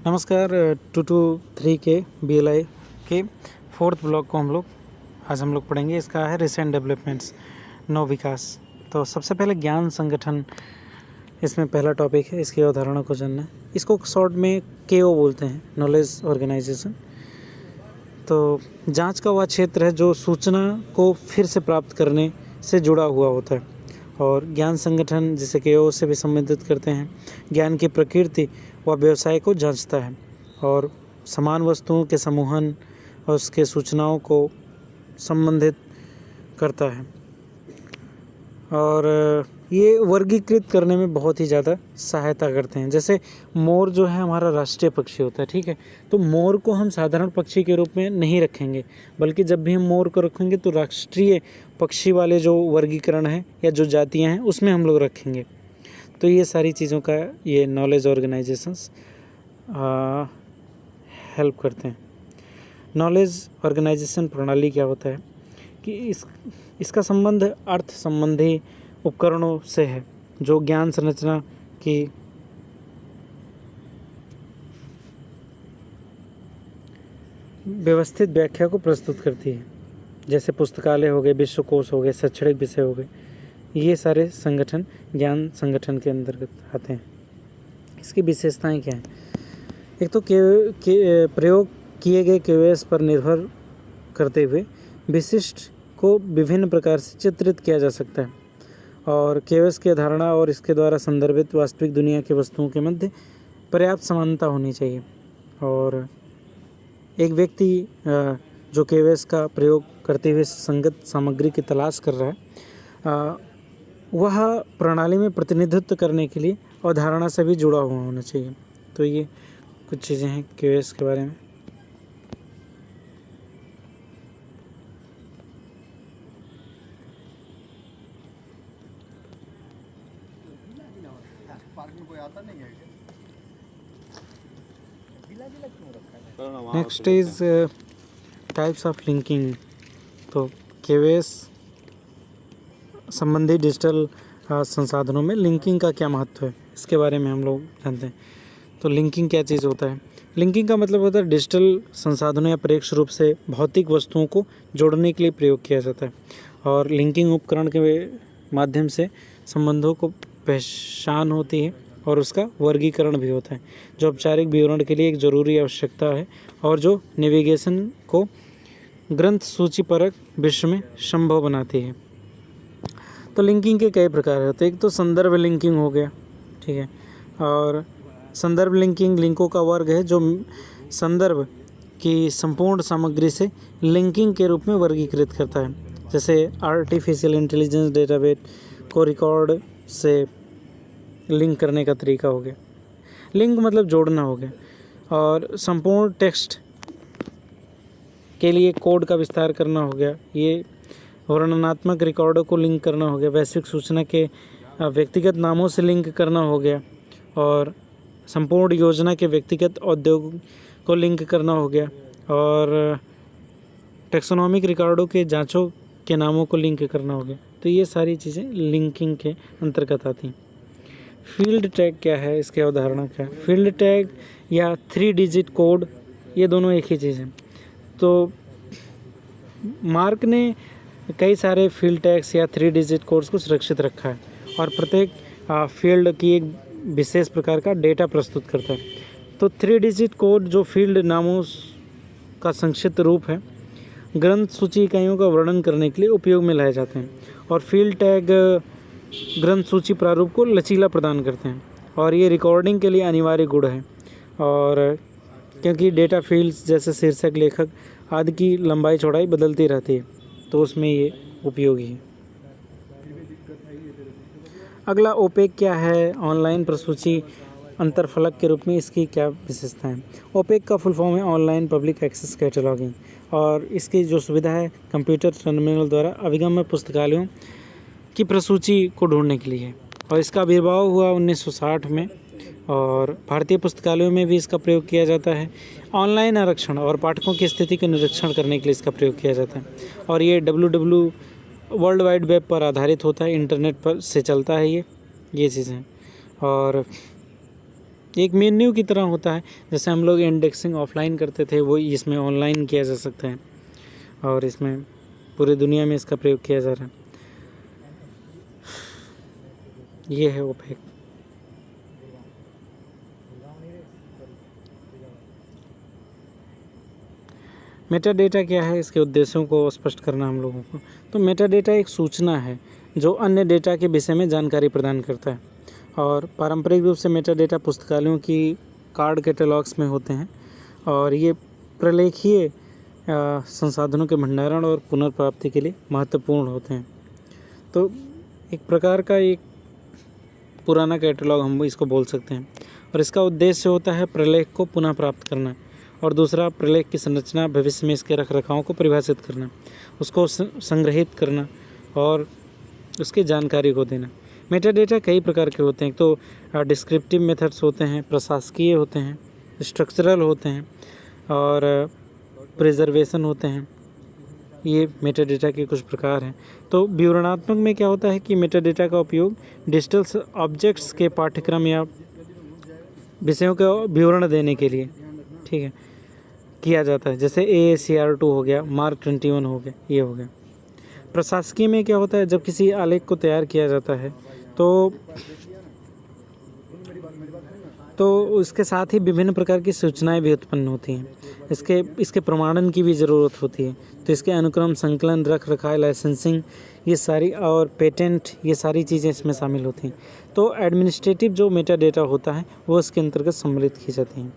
नमस्कार। 223 के BLI के फोर्थ ब्लॉक को हम लोग पढ़ेंगे। इसका है रिसेंट डेवलपमेंट्स, नव विकास। तो सबसे पहले ज्ञान संगठन इसमें पहला टॉपिक है। इसकी अवधारणा को जानना, इसको शॉर्ट में KO बोलते हैं, नॉलेज ऑर्गेनाइजेशन। तो जांच का वह क्षेत्र है जो सूचना को फिर से प्राप्त करने से जुड़ा हुआ होता है। और ज्ञान संगठन जिसे KO से भी संबंधित करते हैं, ज्ञान की प्रकृति व व्यवसाय को जांचता है और समान वस्तुओं के समूहन और उसके सूचनाओं को संबंधित करता है। और ये वर्गीकृत करने में बहुत ही ज़्यादा सहायता करते हैं। जैसे मोर जो है हमारा राष्ट्रीय पक्षी होता है, ठीक है। तो मोर को हम साधारण पक्षी के रूप में नहीं रखेंगे, बल्कि जब भी हम मोर को रखेंगे तो राष्ट्रीय पक्षी वाले जो वर्गीकरण है या जो जातियां हैं उसमें हम लोग रखेंगे। तो ये सारी चीज़ों का ये नॉलेज ऑर्गेनाइजेशंस हेल्प करते हैं। नॉलेज ऑर्गेनाइजेशन प्रणाली क्या होता है कि इसका संबंध अर्थ संबंधी उपकरणों से है जो ज्ञान संरचना की व्यवस्थित व्याख्या को प्रस्तुत करती है। जैसे पुस्तकालय हो गए, विश्वकोश हो गए, शैक्षणिक विषय हो गए, ये सारे संगठन ज्ञान संगठन के अंतर्गत आते हैं। इसकी विशेषताएं क्या हैं? एक तो प्रयोग किए गए KOS पर निर्भर करते हुए विशिष्ट को विभिन्न प्रकार से चित्रित किया जा सकता है। और KOS की अवधारणा और इसके द्वारा संदर्भित वास्तविक दुनिया की वस्तुओं के मध्य पर्याप्त समानता होनी चाहिए। और एक व्यक्ति जो KOS का प्रयोग करते हुए संगत सामग्री की तलाश कर रहा है, वह प्रणाली में प्रतिनिधित्व करने के लिए अवधारणा से भी जुड़ा हुआ होना चाहिए। तो ये कुछ चीज़ें हैं KOS के बारे में। Next is types of linking. तो KOS संबंधी डिजिटल संसाधनों में लिंकिंग का क्या महत्व है, इसके बारे में हम लोग जानते हैं। तो लिंकिंग क्या चीज़ होता है? लिंकिंग का मतलब होता है डिजिटल संसाधनों या प्रत्यक्ष रूप से भौतिक वस्तुओं को जोड़ने के लिए प्रयोग किया जाता है। और लिंकिंग उपकरण के माध्यम से संबंधों को पहचान होती है और उसका वर्गीकरण भी होता है, जो औपचारिक विवरण के लिए एक ज़रूरी आवश्यकता है और जो नेविगेशन को ग्रंथ सूचीपरक विश्व में संभव बनाती है। तो लिंकिंग के कई प्रकार होते हैं। एक तो संदर्भ लिंकिंग हो गया, ठीक है। और संदर्भ लिंकिंग लिंकों का वर्ग है जो संदर्भ की संपूर्ण सामग्री से लिंकिंग के रूप में वर्गीकृत करता है। जैसे आर्टिफिशियल इंटेलिजेंस डेटाबेस को रिकॉर्ड से लिंक करने का तरीका हो गया। लिंक मतलब जोड़ना हो गया। और संपूर्ण टेक्स्ट के लिए कोड का विस्तार करना हो गया। ये वर्णनात्मक रिकॉर्डों को लिंक करना हो गया। वैश्विक सूचना के व्यक्तिगत नामों से लिंक करना हो गया। और संपूर्ण योजना के व्यक्तिगत उद्योग को लिंक करना हो गया। और टेक्सोनॉमिक रिकॉर्डों के जांचों के नामों को लिंक करना हो गया। तो ये सारी चीज़ें लिंकिंग के अंतर्गत आती हैं। फील्ड टैग क्या है, इसकी अवधारणा क्या है? फील्ड टैग या 3 डिजिट कोड, ये दोनों एक ही चीज़ है। तो मार्क ने कई सारे फील्ड टैग्स या 3 डिजिट कोड्स को सुरक्षित रखा है और प्रत्येक फील्ड की एक विशेष प्रकार का डेटा प्रस्तुत करता है। तो 3 डिजिट कोड जो फील्ड नामों का संक्षिप्त रूप है, ग्रंथ सूची इकाइयों का वर्णन करने के लिए उपयोग में लाए जाते हैं। और फील्ड टैग ग्रंथ सूची प्रारूप को लचीला प्रदान करते हैं और ये रिकॉर्डिंग के लिए अनिवार्य गुण है। और क्योंकि डेटा फील्ड्स जैसे शीर्षक, लेखक आदि की लंबाई चौड़ाई बदलती रहती है, तो उसमें ये उपयोगी है। अगला ओपेक क्या है? ऑनलाइन प्रसूची अंतरफलक के रूप में इसकी क्या विशेषता है? ओपेक का फुल फॉर्म है ऑनलाइन पब्लिक एक्सेस कैटलॉगिंग। और इसकी जो सुविधा है कंप्यूटर टर्मिनल द्वारा अभिगम्य पुस्तकालयों की प्रसूची को ढूंढने के लिए है। और इसका आविर्भाव हुआ 1960 में और भारतीय पुस्तकालयों में भी इसका प्रयोग किया जाता है। ऑनलाइन आरक्षण और पाठकों की स्थिति का निरीक्षण करने के लिए इसका प्रयोग किया जाता है। और ये वर्ल्ड वाइड वेब पर आधारित होता है, इंटरनेट पर से चलता है ये चीज़ें। और एक मेन्यू की तरह होता है। जैसे हम लोग इंडेक्सिंग ऑफलाइन करते थे, वो इसमें ऑनलाइन किया जा सकता है और इसमें पूरी दुनिया में इसका प्रयोग किया जा रहा है। ये है ओपेक। मेटा डेटा क्या है, इसके उद्देश्यों को स्पष्ट करना हम लोगों को। तो मेटा डेटा एक सूचना है जो अन्य डेटा के विषय में जानकारी प्रदान करता है। और पारंपरिक रूप से मेटा डेटा पुस्तकालयों की कार्ड कैटलॉग्स में होते हैं और ये प्रलेखीय संसाधनों के भंडारण और पुनर्प्राप्ति के लिए महत्वपूर्ण होते हैं। तो एक प्रकार का एक पुराना कैटलॉग हम इसको बोल सकते हैं और इसका उद्देश्य होता है प्रलेख को पुनः प्राप्त करना और दूसरा प्रलेख की संरचना, भविष्य में इसके रखरखाव को परिभाषित करना, उसको संग्रहित करना और उसकी जानकारी को देना। मेटा डेटा कई प्रकार के होते हैं। तो डिस्क्रिप्टिव मेथड्स होते हैं, प्रशासकीय होते हैं, स्ट्रक्चरल होते हैं और प्रिजर्वेशन होते हैं। ये मेटा डेटा के कुछ प्रकार हैं। तो विवरणात्मक में क्या होता है कि मेटा डेटा का उपयोग डिजिटल ऑब्जेक्ट्स के पाठ्यक्रम या विषयों का विवरण देने के लिए, ठीक है, किया जाता है। जैसे AACR2 हो गया, मार्क 21 हो गया, ये हो गया। प्रशासकीय में क्या होता है, जब किसी आलेख को तैयार किया जाता है तो उसके साथ ही विभिन्न प्रकार की सूचनाएं भी उत्पन्न होती हैं। इसके प्रमाणन की भी ज़रूरत होती है। तो इसके अनुक्रम, संकलन, रख रखाव, लाइसेंसिंग, ये सारी और पेटेंट, ये सारी चीज़ें इसमें शामिल होती हैं। तो एडमिनिस्ट्रेटिव जो मेटा डेटा होता है वो इसके अंतर्गत सम्मिलित की जाती हैं।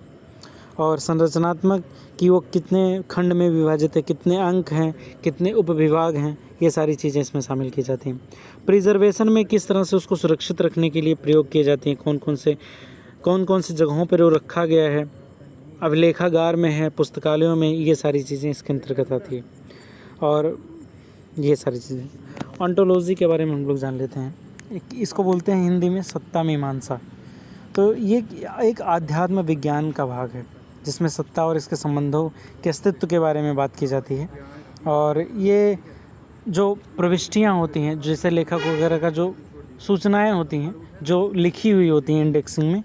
और संरचनात्मक कि वो कितने खंड में विभाजित है, कितने अंक हैं, कितने उपविभाग हैं, ये सारी चीज़ें इसमें शामिल की जाती हैं। प्रिजर्वेशन में किस तरह से उसको सुरक्षित रखने के लिए प्रयोग किए जाती हैं, कौन कौन से जगहों पर वो रखा गया है, अभिलेखागार में है, पुस्तकालयों में, ये सारी चीज़ें इसके अंतर्गत आती है। और ये सारी चीज़ें ऑन्टोलॉजी के बारे में हम लोग जान लेते हैं। इसको बोलते हैं हिंदी में सत्ता मीमांसा। तो ये एक आध्यात्म विज्ञान का भाग है जिसमें सत्ता और इसके संबंधों के अस्तित्व के बारे में बात की जाती है। और ये जो प्रविष्टियाँ होती हैं, जैसे लेखक वगैरह का जो सूचनाएं होती हैं जो लिखी हुई होती हैं इंडेक्सिंग में,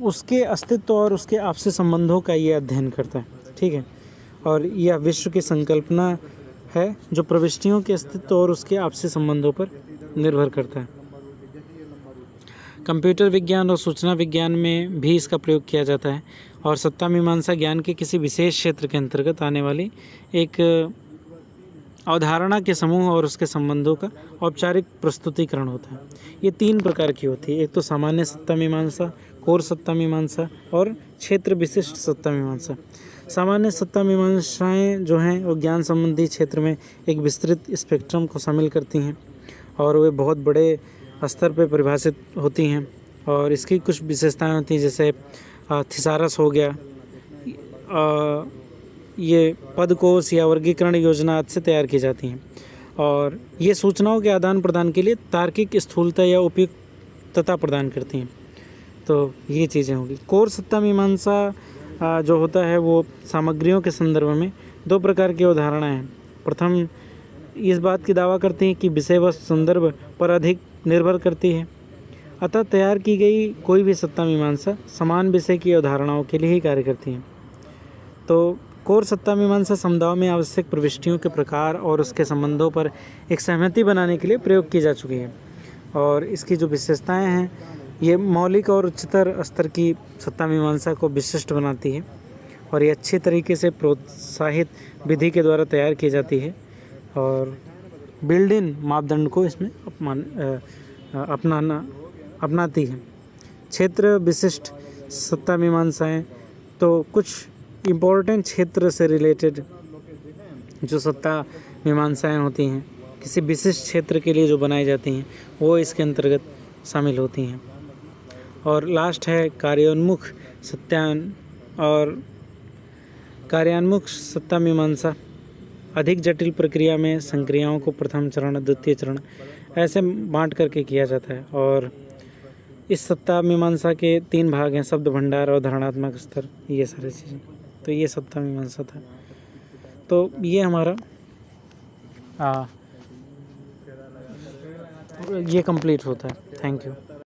उसके अस्तित्व और उसके आपसी संबंधों का ये अध्ययन करता है, ठीक है। और यह विश्व की संकल्पना है जो प्रविष्टियों के अस्तित्व और उसके आपसी संबंधों पर निर्भर करता है। कंप्यूटर विज्ञान और सूचना विज्ञान में भी इसका प्रयोग किया जाता है और सत्ता मीमांसा ज्ञान के किसी विशेष क्षेत्र के अंतर्गत आने वाली एक अवधारणा के समूह और उसके संबंधों का औपचारिक प्रस्तुतिकरण होता है। ये 3 प्रकार की होती है। एक तो सामान्य सत्ता मीमांसा, कोर सत्ता मीमांसा और क्षेत्र विशिष्ट सत्ता मीमांसा। सामान्य सत्ता मीमांसाएँ जो हैं वो ज्ञान संबंधी क्षेत्र में एक विस्तृत स्पेक्ट्रम को शामिल करती हैं और वे बहुत बड़े स्तर पर परिभाषित होती हैं और इसकी कुछ विशेषताएं होती हैं। जैसे थिसारस हो गया, ये पदकोश या वर्गीकरण योजना आज से तैयार की जाती हैं और ये सूचनाओं के आदान प्रदान के लिए तार्किक स्थूलता या उपयुक्तता प्रदान करती हैं। तो ये चीज़ें होंगी। कोर सत्ता मीमांसा जो होता है वो सामग्रियों के संदर्भ में 2 प्रकार की अवधारणाएं हैं। प्रथम इस बात की दावा करती हैं कि विषय वस्तु संदर्भ पर अधिक निर्भर करती है, अतः तैयार की गई कोई भी सत्ता मीमांसा समान विषय की अवधारणाओं के लिए ही कार्य करती है। तो कोर सत्ता मीमांसा समुदायों में आवश्यक प्रविष्टियों के प्रकार और उसके संबंधों पर एक सहमति बनाने के लिए प्रयोग की जा चुकी है और इसकी जो विशेषताएं हैं ये मौलिक और उच्चतर स्तर की सत्ता मीमांसा को विशिष्ट बनाती है और ये अच्छे तरीके से प्रोत्साहित विधि के द्वारा तैयार की जाती है और बिल्ड इन मापदंड को इसमें अपनाती है। क्षेत्र विशिष्ट सत्ता मीमांसाएँ, तो कुछ इम्पोर्टेंट क्षेत्र से रिलेटेड जो सत्ता मीमांसाएँ होती हैं, किसी विशिष्ट क्षेत्र के लिए जो बनाई जाती हैं, वो इसके अंतर्गत शामिल होती हैं। और लास्ट है कार्योन्मुख सत्ता मीमांसा। अधिक जटिल प्रक्रिया में संक्रियाओं को प्रथम चरण, द्वितीय चरण ऐसे बांट करके किया जाता है और इस सत्ता मीमांसा के 3 भाग हैं, शब्द भंडार और धारणात्मक स्तर, ये सारी चीज़ें। तो ये सत्ता मीमांसा था। तो ये हमारा ये कंप्लीट होता है। Thank you.